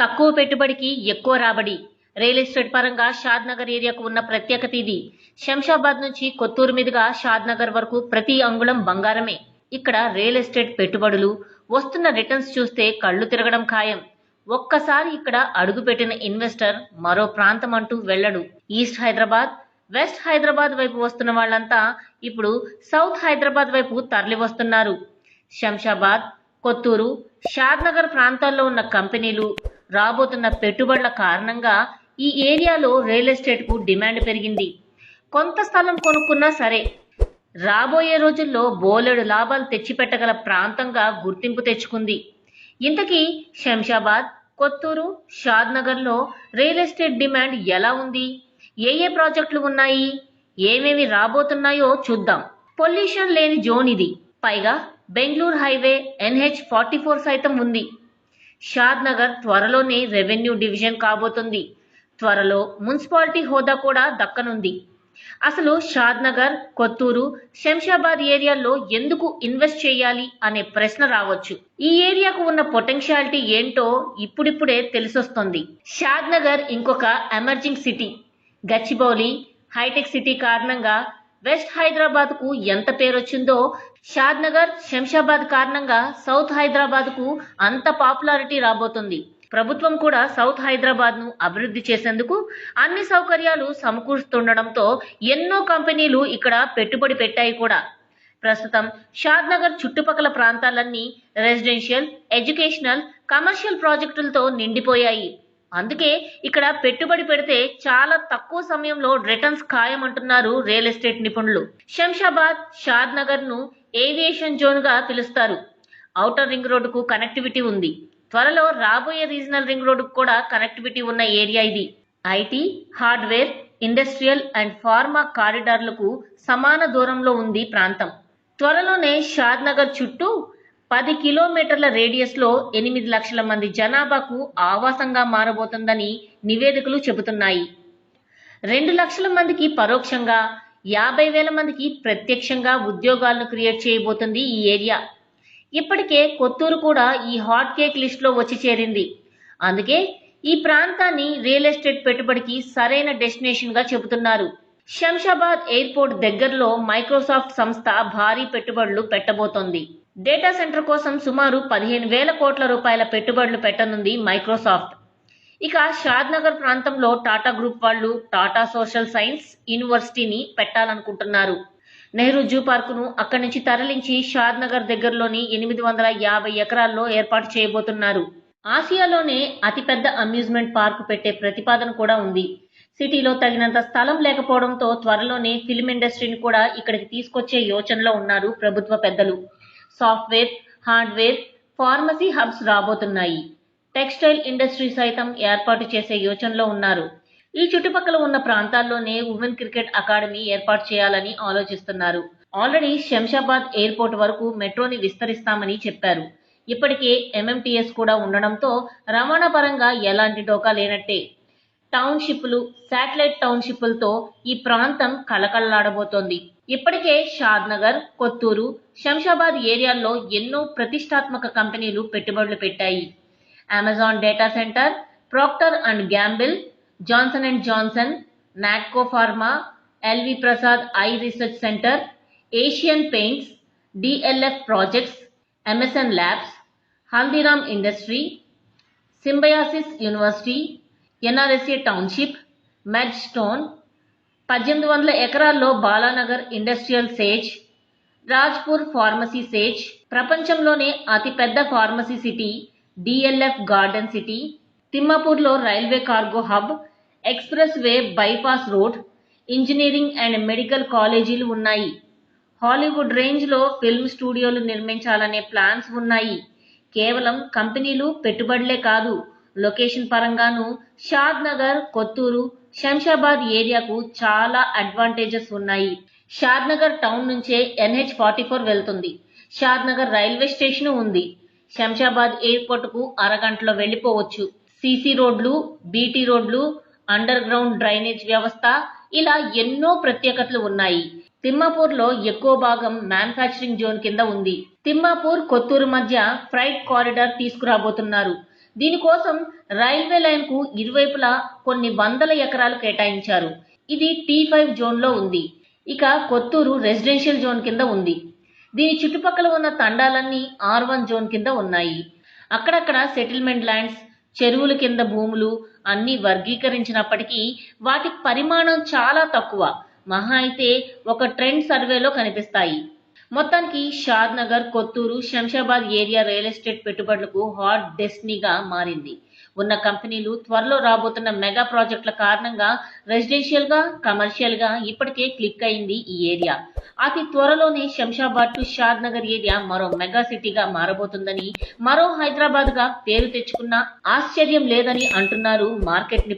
తక్కువ పెట్టుబడికి ఎక్కువ రాబడి. రియల్ ఎస్టేట్ పరంగా షాద్ నగర్ ఏరియాకు ఉన్న ప్రత్యేకత ఇది. శంషాబాద్ నుంచి కొత్తూరు మీదుగా షాద్ నగర్ వరకు ప్రతి అంగుళం బంగారమే. ఇక్కడ రియల్ ఎస్టేట్ పెట్టుబడులు, వస్తున్న రిటర్న్స్ చూస్తే కళ్ళు తిరగడం ఖాయం. ఒక్కసారి ఇక్కడ అడుగుపెట్టిన ఇన్వెస్టర్ మరో ప్రాంతం అంటూ వెళ్ళడు. ఈస్ట్ హైదరాబాద్, వెస్ట్ హైదరాబాద్ వైపు వస్తున్న వాళ్ళంతా ఇప్పుడు సౌత్ హైదరాబాద్ వైపు తరలి వస్తున్నారు. శంషాబాద్, కొత్తూరు, షాద్ నగర్ ప్రాంతాల్లో ఉన్న కంపెనీలు, రాబోతున్న పెట్టుబడుల కారణంగా ఈ ఏరియాలో రియల్ ఎస్టేట్ కు డిమాండ్ పెరిగింది. కొంత స్థలం కొనుక్కున్నా సరే రాబోయే రోజుల్లో బోలెడు లాభాలు తెచ్చిపెట్టగల ప్రాంతంగా గుర్తింపు తెచ్చుకుంది. ఇంతకీ శంషాబాద్, కొత్తూరు, షాద్ నగర్లో రియల్ ఎస్టేట్ డిమాండ్ ఎలా ఉంది, ఏ ఏ ప్రాజెక్టులు ఉన్నాయి, ఏమేమి రాబోతున్నాయో చూద్దాం. పొల్యూషన్ లేని జోన్ ఇది. పైగా బెంగళూరు హైవే NH44 సైతం ఉంది. షాద్ నగర్ త్వరలోనే రెవెన్యూ డివిజన్ కాబోతుంది. త్వరలో మున్సిపాలిటీ హోదా కూడా దక్కనుంది. అసలు షాద్ నగర్, కొత్తూరు, శంషాబాద్ ఏరియాల్లో ఎందుకు ఇన్వెస్ట్ చేయాలి అనే ప్రశ్న రావచ్చు. ఈ ఏరియాకు ఉన్న పొటెన్షియాలిటీ ఏంటో ఇప్పుడిప్పుడే తెలిసొస్తుంది. షాద్ నగర్ ఇంకొక emerging city. Gachibowli, hitech city కారణంగా వెస్ట్ హైదరాబాద్ కు ఎంత పేరొచ్చిందో, షాద్ నగర్, శంషాబాద్ కారణంగా సౌత్ హైదరాబాద్ కు అంత పాపులారిటీ రాబోతుంది. ప్రభుత్వం కూడా సౌత్ హైదరాబాద్ ను అభివృద్ధి చేసేందుకు అన్ని సౌకర్యాలు సమకూరుస్తుండడంతో ఎన్నో కంపెనీలు ఇక్కడ పెట్టుబడి పెట్టాయి కూడా. ప్రస్తుతం షాద్ నగర్ చుట్టుపక్కల ప్రాంతాలన్నీ రెసిడెన్షియల్, ఎడ్యుకేషనల్, కమర్షియల్ ప్రాజెక్టులతో నిండిపోయాయి. అందుకే ఇక్కడ పెట్టుబడి పెడితే చాలా తక్కువ సమయంలో రిటర్న్స్ ఖాయమంటున్నారు రియల్ ఎస్టేట్ నిపుణులు. శంషాబాద్, షాద్ నగర్ ను ఏవియేషన్ జోన్ గా పిలుస్తారు. ఔటర్ రింగ్ రోడ్డుకు కనెక్టివిటీ ఉంది. త్వరలో రాబోయే రీజనల్ రింగ్ రోడ్డుకు కూడా కనెక్టివిటీ ఉన్న ఏరియా ఇది. IT, hardware, industrial and pharma కారిడార్లకు సమాన దూరంలో ఉంది ప్రాంతం. త్వరలోనే షాద్ నగర్ చుట్టూ 10 కిలోమీటర్ల రేడియస్ లో 8 లక్షల మంది జనాభాకు ఆవాసంగా మారబోతుందని నివేదికలు చెబుతున్నాయి. 2 లక్షల మందికి పరోక్షంగా, 50,000 మందికి ప్రత్యక్షంగా ఉద్యోగాలను క్రియేట్ చేయబోతుంది ఈ ఏరియా. ఇప్పటికే కొత్తూరు కూడా ఈ హాట్ కేక్ లిస్ట్ లో వచ్చి చేరింది. అందుకే ఈ ప్రాంతాన్ని రియల్ ఎస్టేట్ పెట్టుబడికి సరైన డెస్టినేషన్ గా చెబుతున్నారు. శంషాబాద్ ఎయిర్పోర్ట్ దగ్గరలో మైక్రోసాఫ్ట్ సంస్థ భారీ పెట్టుబడులు పెట్టబోతోంది. డేటా సెంటర్ కోసం సుమారు 15,000 కోట్ల రూపాయల పెట్టుబడులు పెట్టనుంది మైక్రోసాఫ్ట్. ఇక షాద్ నగర్ ప్రాంతంలో టాటా గ్రూప్ వాళ్ళు టాటా సోషల్ సైన్స్ యూనివర్సిటీని పెట్టాలనుకుంటున్నారు. నెహ్రూ జూ పార్కును అక్కడి నుంచి తరలించి షాద్ నగర్ దగ్గరలోని 850 ఎకరాల్లో ఏర్పాటు చేయబోతున్నారు. ఆసియాలోనే అతిపెద్ద అమ్యూజ్మెంట్ పార్కు పెట్టే ప్రతిపాదన కూడా ఉంది. సిటీలో తగినంత స్థలం లేకపోవడంతో త్వరలోనే ఫిల్మ్ ఇండస్ట్రీని కూడా ఇక్కడికి తీసుకొచ్చే యోచనలో ఉన్నారు ప్రభుత్వ పెద్దలు. సాఫ్ట్వేర్, హార్డ్వేర్, ఫార్మసీ హబ్స్ రాబోతున్నాయి. టెక్స్టైల్ ఇండస్ట్రీ సైతం ఏర్పాటు చేసే యోచనలో ఉన్నారు. ఈ చుట్టుపక్కల ఉన్న ప్రాంతాల్లోనే ఉమెన్ క్రికెట్ అకాడమీ ఏర్పాటు చేయాలని ఆలోచిస్తున్నారు. ఆల్రెడీ శంషాబాద్ ఎయిర్పోర్ట్ వరకు మెట్రోని విస్తరిస్తామని చెప్పారు. ఇప్పటికే MMTS కూడా ఉండడంతో రవాణా పరంగా ఎలాంటి డోకా లేనట్టే. టౌన్షిప్లు, శాటిలైట్ టౌన్షిప్లతో ఈ ప్రాంతం కళకళలాడబోతోంది. ఇప్పటికే షాద్ నగర్, కొత్తూరు, శంషాబాద్ ఏరియాల్లో ఎన్నో ప్రతిష్టాత్మక కంపెనీలు పెట్టుబడులు పెట్టాయి. Amazon data centre, Procter and Gamble, Johnson and Johnson, Natco pharma, LV Prasad eye research centre, Asian paints, DLF projects, MSN labs, Haldiram industry, Symbiosis university, NRSA township, med stone, 1800 ఎకరాల్లో Balanagar industrial SEZ, Rajpur pharmacy SEZ, ప్రపంచంలోనే అతిపెద్ద pharmacy city DLF garden city, తిమ్మాపూర్లో railway cargo hub, express way bypass road, engineering and medical కాలేజీలు ఉన్నాయి. Hollywood range లో film స్టూడియోలు నిర్మించాలనే plans ఉన్నాయి. కేవలం కంపెనీలు, పెట్టుబడులే కాదు, లొకేషన్ పరంగాను షాద్ నగర్, కొత్తూరు, శంషాబాద్ ఏరియాకు చాలా అడ్వాంటేజెస్ ఉన్నాయి. షాద్ నగర్ టౌన్ నుంచే NH44 వెళ్తుంది. షాద్ నగర్ రైల్వే స్టేషన్ ఉంది. శంషాబాద్ ఎయిర్పోర్ట్ కు అరగంటలో వెళ్లిపోవచ్చు. సీసీ రోడ్లు, బీటీ రోడ్లు, అండర్ గ్రౌండ్ డ్రైనేజ్ వ్యవస్థ, ఇలా ఎన్నో ప్రత్యేకతలు ఉన్నాయి. తిమ్మాపూర్ లో ఎక్కువ భాగం మ్యానుఫ్యాక్చరింగ్ జోన్ కింద ఉంది. తిమ్మాపూర్, కొత్తూరు మధ్య ఫ్రైట్ కారిడార్ తీసుకురాబోతున్నారు. దీనికోసం రైల్వే లైన్ కు ఇరువైపులా కొన్ని వందల ఎకరాలు కేటాయించారు. ఇది T5 జోన్ లో ఉంది. ఇక కొత్తూరు రెసిడెన్షియల్ జోన్ కింద ఉంది. దీని చుట్టుపక్కల ఉన్న తండాలన్నీ R1 జోన్ కింద ఉన్నాయి. అక్కడక్కడ సెటిల్మెంట్ ల్యాండ్స్, చెరువుల కింద భూములు అన్నీ వర్గీకరించినప్పటికీ వాటి పరిమాణం చాలా తక్కువ. మహా అయితే ఒక ట్రెండ్ సర్వేలో కనిపిస్తాయి. మొత్తానికి Shadnagar, Kothur, Shamshabad area real estate పెట్టుబడులకు హాట్ డెస్టినీగా మారింది. ఉన్న కంపెనీలు, త్వరలో రాబోతున్న మెగా ప్రాజెక్టుల కారణంగా రెసిడెన్షియల్ గా, కమర్షియల్ గా ఇప్పటికే క్లిక్ అయింది ఈ ఏరియా. అతి త్వరలోనే Shamshabad to Shad Nagar area మరో మెగా సిటీగా మారబోతుందని, మరో హైదరాబాద్ గా పేరు తెచ్చుకున్న ఆశ్చర్యం లేదని అంటున్నారు మార్కెట్